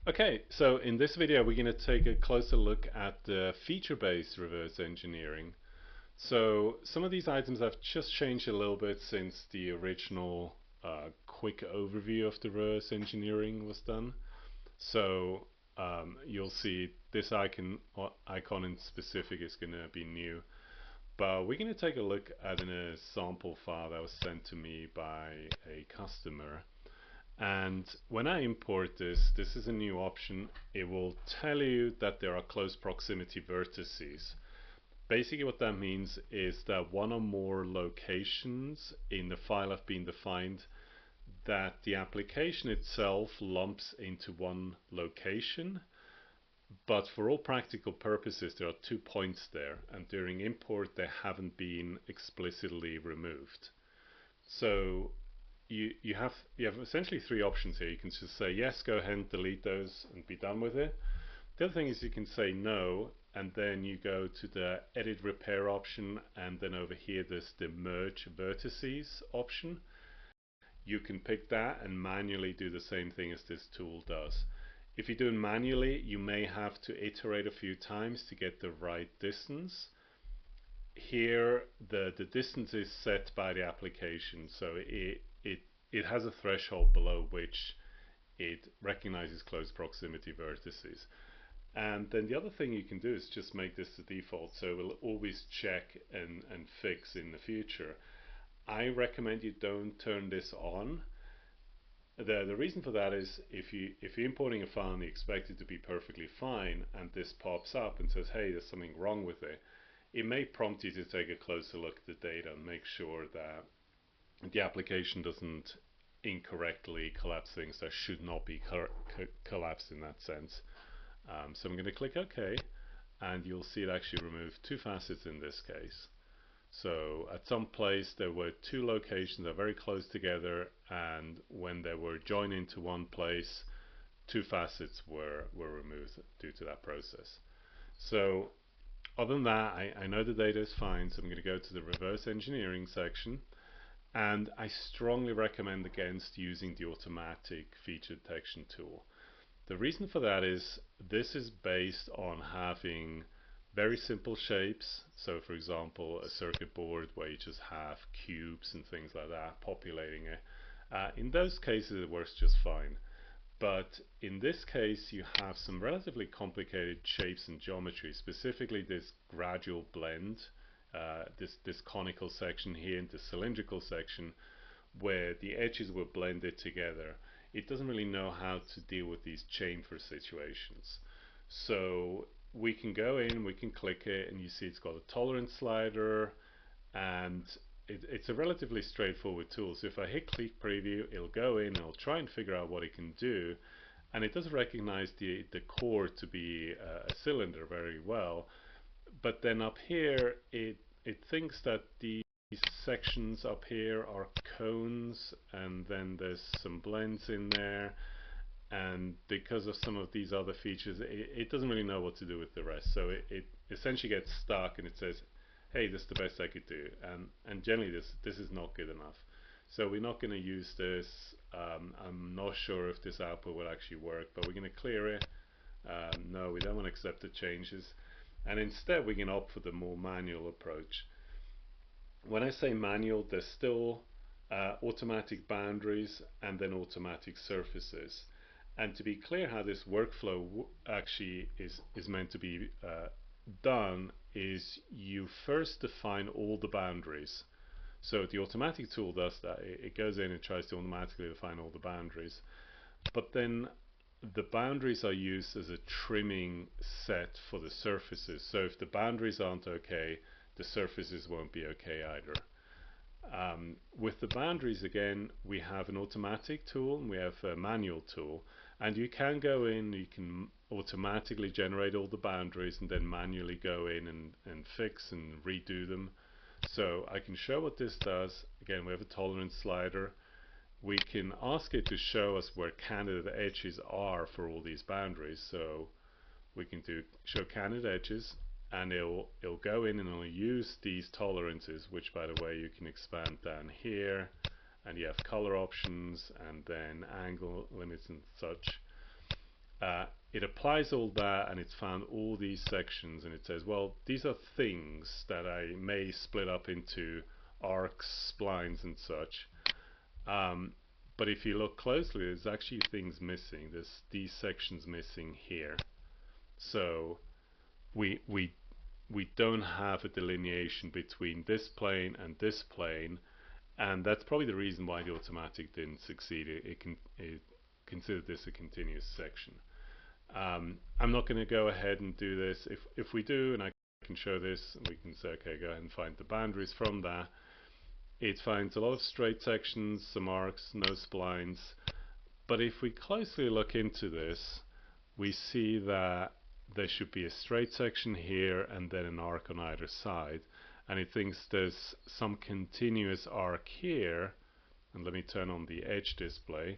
Okay, so in this video we're going to take a closer look at the feature-based reverse engineering. So some of these items have just changed a little bit since the original quick overview of the reverse engineering was done. So you'll see this icon in specific is going to be new. But we're going to take a look at a sample file that was sent to me by a customer. And when I import this is a new option. It will tell you that there are close proximity vertices. Basically what that means is that one or more locations in the file have been defined that the application itself lumps into one location, but for all practical purposes there are 2 points there, and during import they haven't been explicitly removed. So you have essentially three options here. You can just say yes, go ahead and delete those and be done with it. The other thing is you can say no, and then you go to the edit repair option, and then over here there's the merge vertices option. You can pick that and manually do the same thing as this tool does. If you do it manually, you may have to iterate a few times to get the right distance. Here the distance is set by the application, so it has a threshold below which it recognizes close proximity vertices. And then the other thing you can do is just make this the default, so it will always check and fix in the future. I recommend you don't turn this on. The reason for that is if you're importing a file and you expect it to be perfectly fine, and this pops up and says, hey, there's something wrong with it, it may prompt you to take a closer look at the data and make sure that the application doesn't incorrectly collapse things that should not be collapsed in that sense. So I'm going to click OK, and you'll see it actually removed two facets in this case. So at some place there were two locations that are very close together, and when they were joined into one place, two facets were removed due to that process. So other than that, I know the data is fine, so I'm going to go to the reverse engineering section, and I strongly recommend against using the automatic feature detection tool. The reason for that is this is based on having very simple shapes. So for example, a circuit board where you just have cubes and things like that populating it. In those cases it works just fine. But in this case you have some relatively complicated shapes and geometry, specifically this gradual blend, this conical section here and the cylindrical section where the edges were blended together. It doesn't really know how to deal with these chamfer situations. So we can go in, we can click it, and you see it's got a tolerance slider, and it's a relatively straightforward tool. So if I hit click preview, it'll go in and it'll try and figure out what it can do, and it does recognize the core to be a cylinder very well. But then up here it thinks that these sections up here are cones, and then there's some blends in there, and because of some of these other features it doesn't really know what to do with the rest. So it essentially gets stuck and it says, hey, this is the best I could do, and generally this is not good enough. So we're not going to use this. I'm not sure if this output will actually work, but we're going to clear it. No, we don't want to accept the changes, and instead we can opt for the more manual approach. When I say manual, there's still automatic boundaries and then automatic surfaces. And to be clear how this workflow actually is meant to be done is you first define all the boundaries. So the automatic tool does that. It goes in and tries to automatically define all the boundaries. But then the boundaries are used as a trimming set for the surfaces. So if the boundaries aren't okay, the surfaces won't be okay either. With the boundaries, again, we have an automatic tool and we have a manual tool, and you can go in, you can automatically generate all the boundaries and then manually go in and fix and redo them. So I can show what this does. Again, we have a tolerance slider. We can ask it to show us where candidate edges are for all these boundaries. So we can do show candidate edges, and it'll go in and it'll use these tolerances, which by the way you can expand down here, and you have color options and then angle limits and such. it applies all that, and it's found all these sections, and it says, well, these are things that I may split up into arcs, splines, and such. But if you look closely, there's actually things missing. There's these sections missing here. So we don't have a delineation between this plane and this plane, and that's probably the reason why the automatic didn't succeed. It considered this a continuous section. I'm not going to go ahead and do this. If we do, and I can show this, we can say, okay, go ahead and find the boundaries from that. It finds a lot of straight sections, some arcs, no splines. But if we closely look into this, we see that there should be a straight section here and then an arc on either side. And it thinks there's some continuous arc here. And let me turn on the edge display.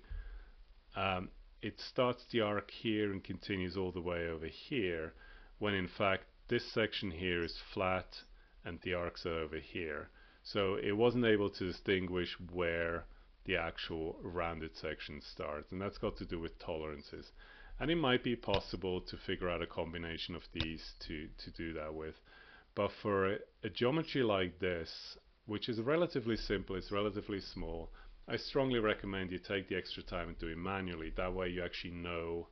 It starts the arc here and continues all the way over here, when in fact this section here is flat and the arcs are over here. So it wasn't able to distinguish where the actual rounded section starts, and that's got to do with tolerances. And it might be possible to figure out a combination of these to do that with. But for a geometry like this, which is relatively simple, it's relatively small, I strongly recommend you take the extra time and do it manually. That way you actually know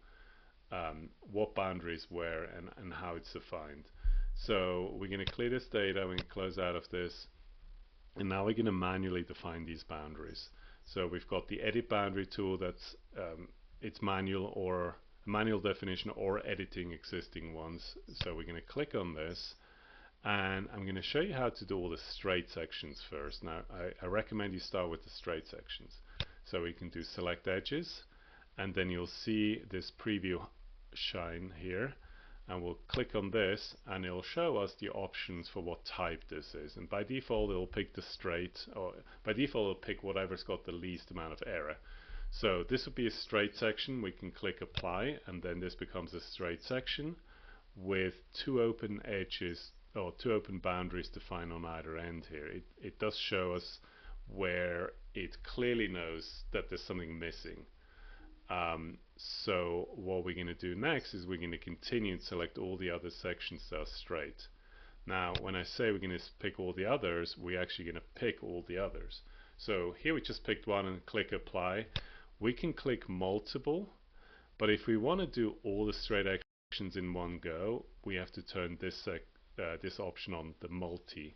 what boundaries where and how it's defined. So we're going to clear this data, we can close out of this, and now we're going to manually define these boundaries. So we've got the edit boundary tool, that's it's manual definition or editing existing ones. So we're going to click on this, and I'm going to show you how to do all the straight sections first. Now I recommend you start with the straight sections. So we can do select edges, and then you'll see this preview shine here, and we'll click on this and it'll show us the options for what type this is, and by default it'll pick the straight, or by default it'll pick whatever's got the least amount of error. So this would be a straight section. We can click apply, and then this becomes a straight section with two open edges or two open boundaries defined on either end here. It does show us where it clearly knows that there's something missing. So what we're going to do next is we're going to continue and select all the other sections that are straight. Now when I say we're going to pick all the others, we're actually going to pick all the others. So here we just picked one and click apply. We can click multiple, but if we want to do all the straight sections in one go, we have to turn this option on, the multi.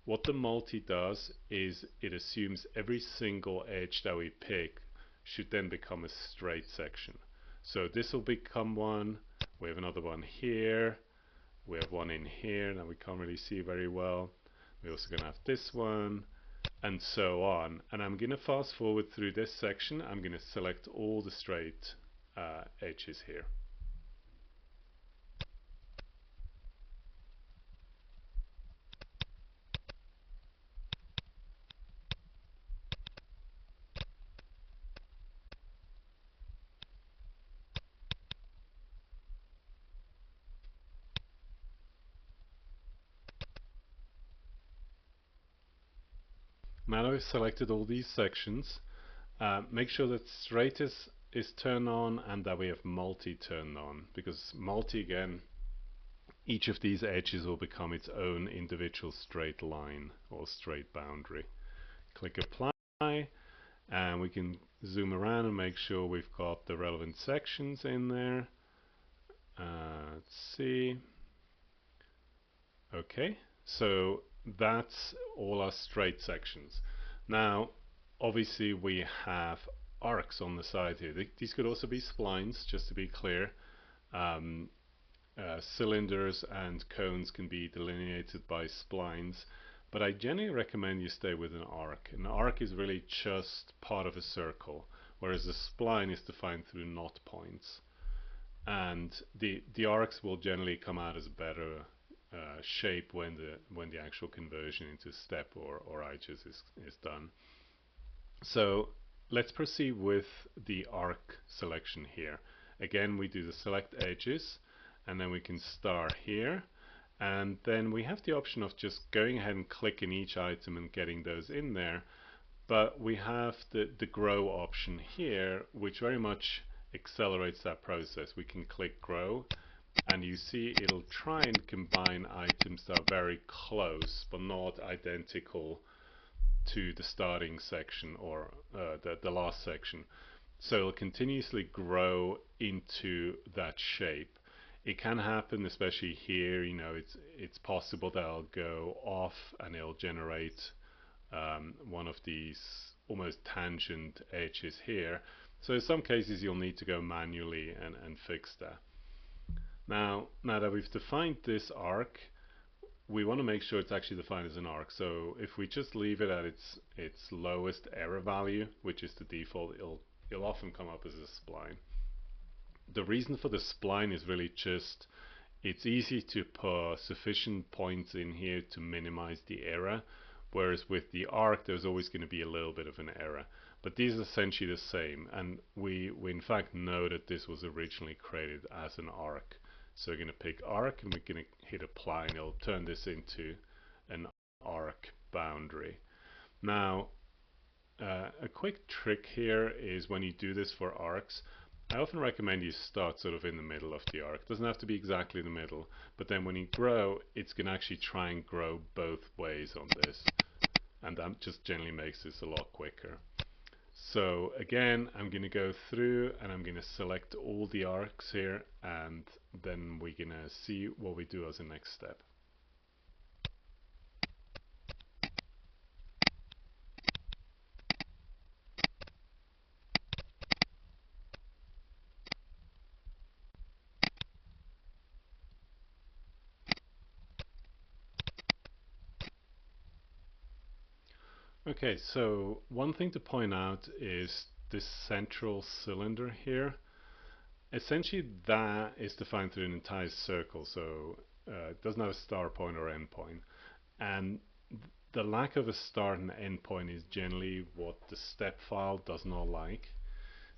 What the multi does is it assumes every single edge that we pick should then become a straight section. So this will become one, we have another one here, we have one in here, now we can't really see very well, we're also going to have this one, and so on. And I'm going to fast forward through this section. I'm going to select all the straight edges here. Now that we've selected all these sections, make sure that straight is turned on and that we have multi turned on, because multi, again, each of these edges will become its own individual straight line or straight boundary. Click apply, and we can zoom around and make sure we've got the relevant sections in there. Let's see. Okay, so that's all our straight sections. Now obviously we have arcs on the side here. These could also be splines, just to be clear. Cylinders and cones can be delineated by splines, but I generally recommend you stay with an arc. An arc is really just part of a circle, whereas a spline is defined through knot points. And the arcs will generally come out as a better shape when the actual conversion into step or edges is done. So let's proceed with the arc selection here. Again, we do the select edges, and then we can start here, and then we have the option of just going ahead and clicking each item and getting those in there. But we have the grow option here, which very much accelerates that process. We can click grow, and you see it'll try and combine items that are very close but not identical to the starting section or the last section. So it'll continuously grow into that shape. It can happen, especially here, it's possible that I'll go off and it'll generate one of these almost tangent edges here. So in some cases you'll need to go manually and fix that. Now that we've defined this arc, we want to make sure it's actually defined as an arc. So if we just leave it at its lowest error value, which is the default, it'll often come up as a spline. The reason for the spline is really just it's easy to put sufficient points in here to minimize the error, whereas with the arc there's always going to be a little bit of an error. But these are essentially the same, and we in fact know that this was originally created as an arc. So we're going to pick arc and we're going to hit apply, and it'll turn this into an arc boundary. Now a quick trick here is when you do this for arcs, I often recommend you start sort of in the middle of the arc. It doesn't have to be exactly the middle, but then when you grow, it's going to actually try and grow both ways on this, and that just generally makes this a lot quicker. So again, I'm going to go through and I'm going to select all the arcs here, and then we're going to see what we do as a next step. Okay, so one thing to point out is this central cylinder here. Essentially that is defined through an entire circle, so it doesn't have a start point or end point. And the lack of a start and end point is generally what the step file does not like.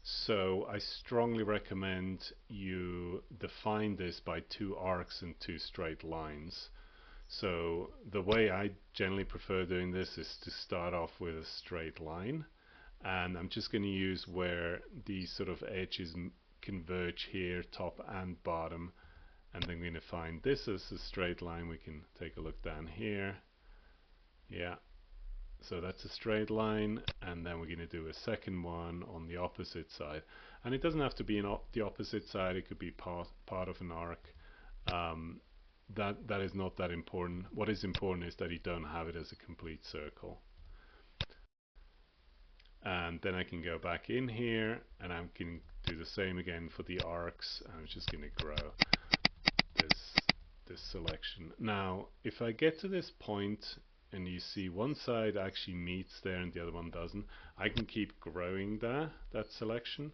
So I strongly recommend you define this by 2 arcs and 2 straight lines. So the way I generally prefer doing this is to start off with a straight line, and I'm just going to use where these sort of edges converge here, top and bottom, and then I'm going to find this as a straight line. We can take a look down here. Yeah, so that's a straight line, and then we're going to do a second one on the opposite side, and it doesn't have to be the opposite side, it could be part of an arc. That is not that important. What is important is that you don't have it as a complete circle. And then I can go back in here and I can do the same again for the arcs. I'm just going to grow this selection. Now if I get to this point and you see one side actually meets there and the other one doesn't, I can keep growing that selection.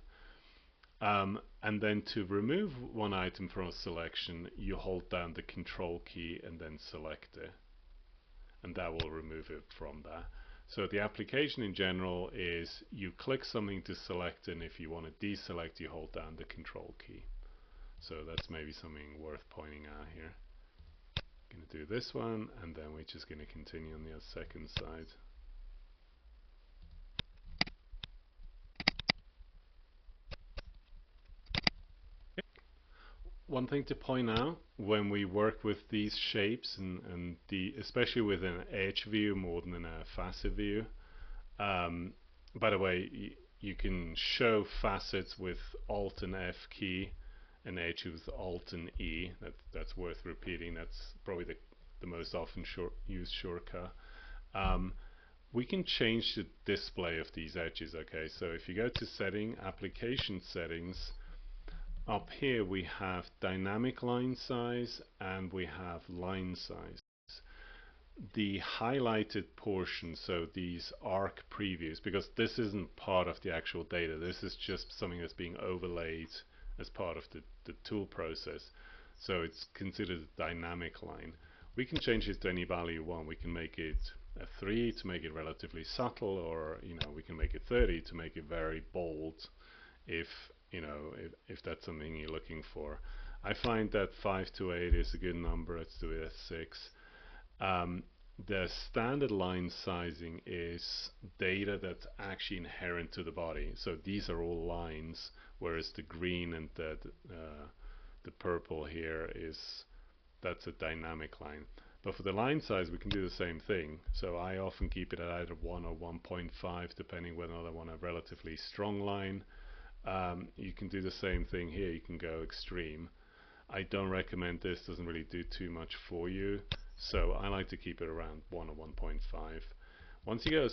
And then to remove one item from a selection, you hold down the control key and then select it, and that will remove it from that. So the application in general is you click something to select, and if you want to deselect, you hold down the control key. So that's maybe something worth pointing out here. Going to do this one, and then we're just going to continue on the second side. One thing to point out when we work with these shapes and especially with an edge view more than a facet view, by the way, you can show facets with Alt and F key and edge with Alt and E. That's worth repeating. That's probably the most often used shortcut. We can change the display of these edges. Okay, so if you go to Setting, Application Settings, up here we have dynamic line size and we have line size. The highlighted portion, so these arc previews, because this isn't part of the actual data, this is just something that's being overlaid as part of the tool process, so it's considered a dynamic line. We can change this to any value you want. We can make it a 3 to make it relatively subtle, or we can make it 30 to make it very bold if that's something you're looking for. I find that 5 to 8 is a good number. Let's do it at 6. the standard line sizing is data that's actually inherent to the body. So these are all lines, whereas the green and the purple here that's a dynamic line. But for the line size, we can do the same thing. So I often keep it at either 1 or 1.5, depending whether I want a relatively strong line. You can do the same thing here. You can go extreme. I don't recommend this, doesn't really do too much for you. So I like to keep it around 1 or 1.5. Once you go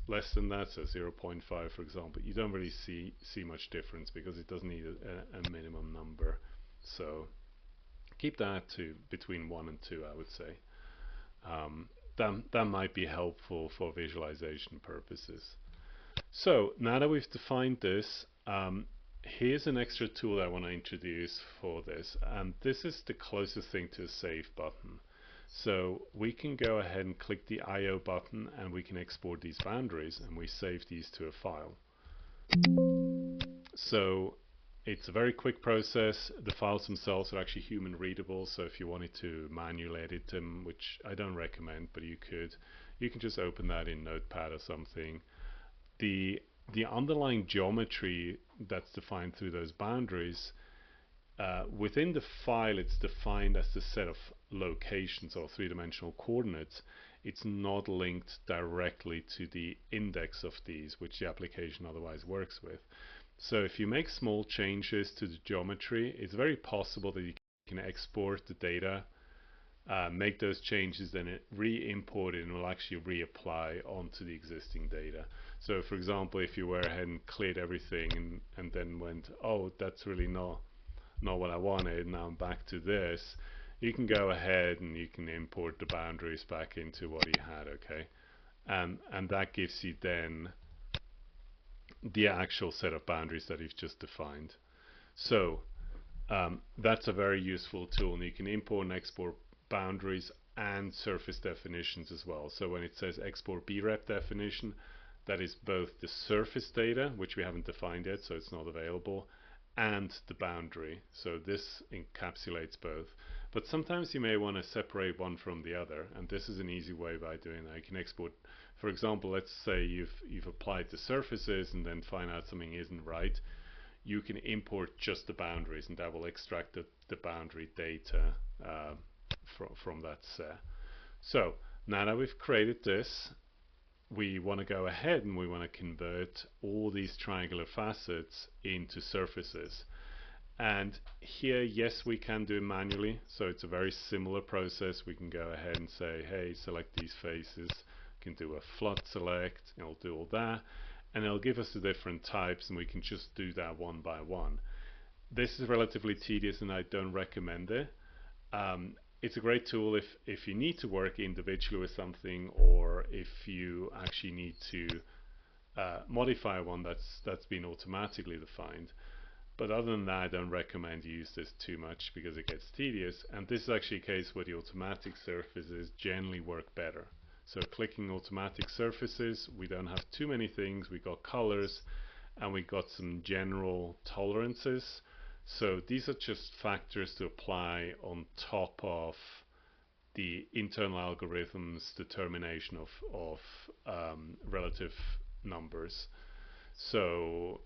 less than that, so 0.5 for example, you don't really see much difference because it doesn't need a minimum number. So keep that to between 1 and 2, I would say. That might be helpful for visualization purposes. So now that we've defined this, here's an extra tool I want to introduce for this, and this is the closest thing to a save button. So we can go ahead and click the IO button and we can export these boundaries and we save these to a file. So it's a very quick process. The files themselves are actually human readable, so if you wanted to manually edit them, which I don't recommend, but you can just open that in Notepad or something. The underlying geometry that's defined through those boundaries, within the file it's defined as the set of locations or three-dimensional coordinates. It's not linked directly to the index of these, which the application otherwise works with. So if you make small changes to the geometry, it's very possible that you can export the data, make those changes, then re-import it and will actually reapply onto the existing data. So for example, if you went ahead and cleared everything and then went, oh, that's really not what I wanted, now I'm back to this, you can go ahead and you can import the boundaries back into what you had, okay? And that gives you then the actual set of boundaries that you've just defined. So that's a very useful tool, and you can import and export boundaries and surface definitions as well. So when it says export BREP definition, that is both the surface data, which we haven't defined yet, so it's not available, and the boundary. So this encapsulates both. But sometimes you may want to separate one from the other, and this is an easy way by doing that. You can export, for example, let's say you've applied the surfaces and then find out something isn't right. You can import just the boundaries, and that will extract the boundary data from that set. So now that we've created this, we want to go ahead and we want to convert all these triangular facets into surfaces. And here, yes, we can do it manually, so it's a very similar process. We can go ahead and say, hey, select these faces, can do a flood select, it'll do all that, and it'll give us the different types, and we can just do that one by one. This is relatively tedious and I don't recommend it. It's a great tool if you need to work individually with something, or if you actually need to modify one that's been automatically defined. But other than that, I don't recommend you use this too much because it gets tedious. And this is actually a case where the automatic surfaces generally work better. So clicking automatic surfaces, we don't have too many things. We got colors and we got some general tolerances. So these are just factors to apply on top of the internal algorithm's determination of relative numbers. So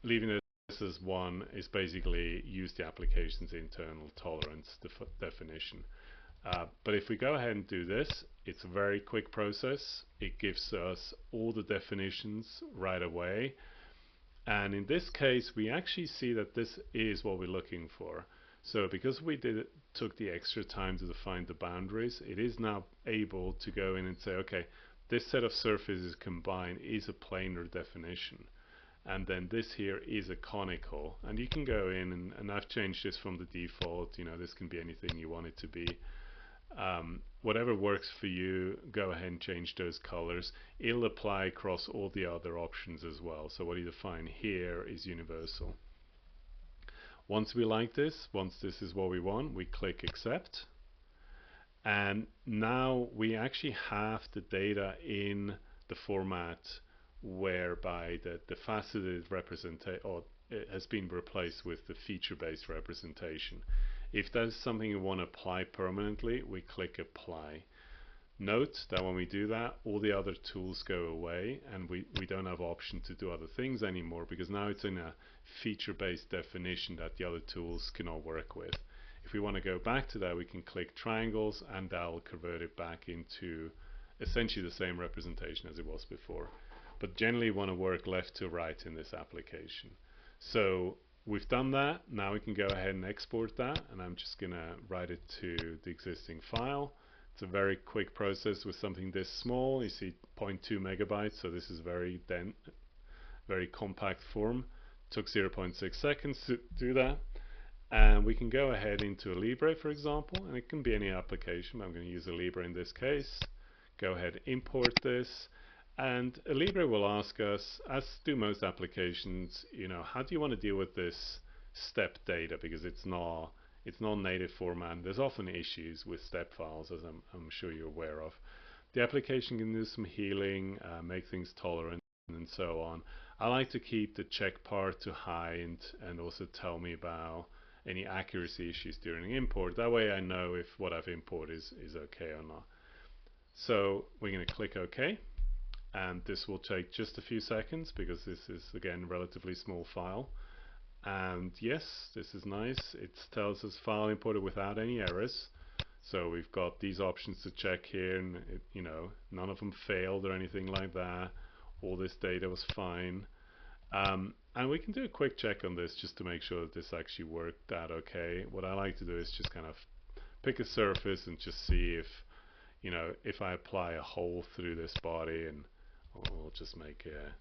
leaving this as 1 is basically use the application's internal tolerance definition. But if we go ahead and do this, it's a very quick process. It gives us all the definitions right away. And in this case, we actually see that this is what we're looking for. So because we took the extra time to define the boundaries, it is now able to go in and say, okay, this set of surfaces combined is a planar definition. And then this here is a conical. And you can go in, and I've changed this from the default. You know, this can be anything you want it to be. Whatever works for you, go ahead and change those colors. It'll apply across all the other options as well. So what you define here is universal. Once we like this, once this is what we want, we click accept. And now we actually have the data in the format whereby the faceted representation, or it has been replaced with the feature-based representation. If that's something you want to apply permanently, we click apply. Note that when we do that, all the other tools go away, and we don't have option to do other things anymore, because now it's in a feature-based definition that the other tools cannot work with. If we want to go back to that, we can click triangles, and that will convert it back into essentially the same representation as it was before. But generally, we want to work left to right in this application. So we've done that. Now we can go ahead and export that, and I'm just going to write it to the existing file. It's a very quick process with something this small. You see 0.2 megabytes, so this is very dense, very compact form. Took 0.6 seconds to do that. And we can go ahead into a Libre, for example, and it can be any application. I'm going to use a Libre in this case. Go ahead, import this, and a Libre will ask us, as do most applications, how do you want to deal with this step data, because it's not native format. There's often issues with step files, as I'm sure you're aware of. The application can do some healing, make things tolerant, and so on. I like to keep the check part to high, and also tell me about any accuracy issues during import. That way I know if what I've imported is okay or not. So we're going to click OK, and this will take just a few seconds because this is again a relatively small file. And yes, this is nice. It tells us file imported without any errors. So we've got these options to check here, and none of them failed or anything like that. All this data was fine. And we can do a quick check on this just to make sure that this actually worked out okay. What I like to do is just kind of pick a surface and just see if I apply a hole through this body, and we'll just make it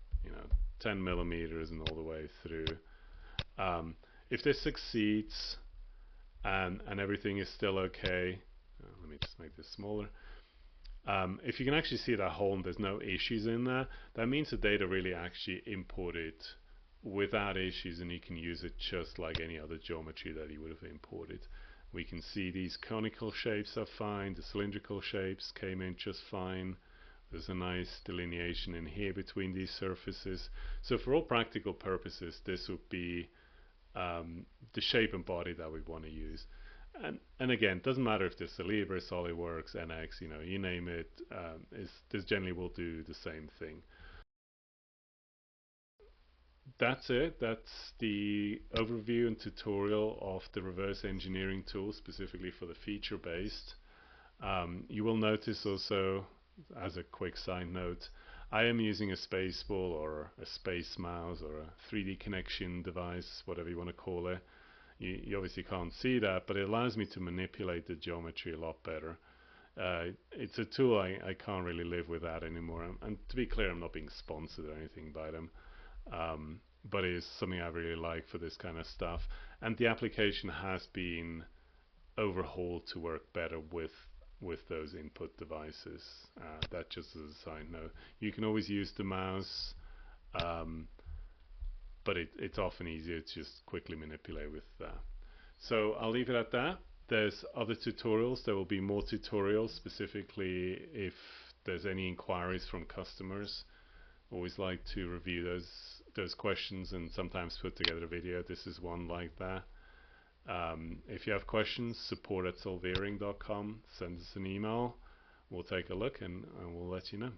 10 millimeters and all the way through. If this succeeds and everything is still okay, let me just make this smaller. If you can actually see that hole and there's no issues in there, that means the data really actually imported without issues, and you can use it just like any other geometry that you would have imported. We can see these conical shapes are fine, the cylindrical shapes came in just fine. There's a nice delineation in here between these surfaces. So for all practical purposes, this would be the shape and body that we want to use. And again, it doesn't matter if this is Libre, SolidWorks, NX, you name it, this generally will do the same thing. That's it. That's the overview and tutorial of the reverse engineering tool specifically for the feature-based. You will notice also, as a quick side note, I am using a space ball or a space mouse or a 3D connection device, whatever you want to call it. You obviously can't see that, but it allows me to manipulate the geometry a lot better. It's a tool I can't really live without anymore. And to be clear, I'm not being sponsored or anything by them. But it is something I really like for this kind of stuff. And the application has been overhauled to work better with those input devices. That just as a side note. You can always use the mouse, but it's often easier to just quickly manipulate with that. So I'll leave it at that. There's other tutorials. There will be more tutorials, specifically if there's any inquiries from customers. Always like to review those questions and sometimes put together a video. This is one like that. If you have questions, support@solvering.com. Send us an email. We'll take a look and we'll let you know.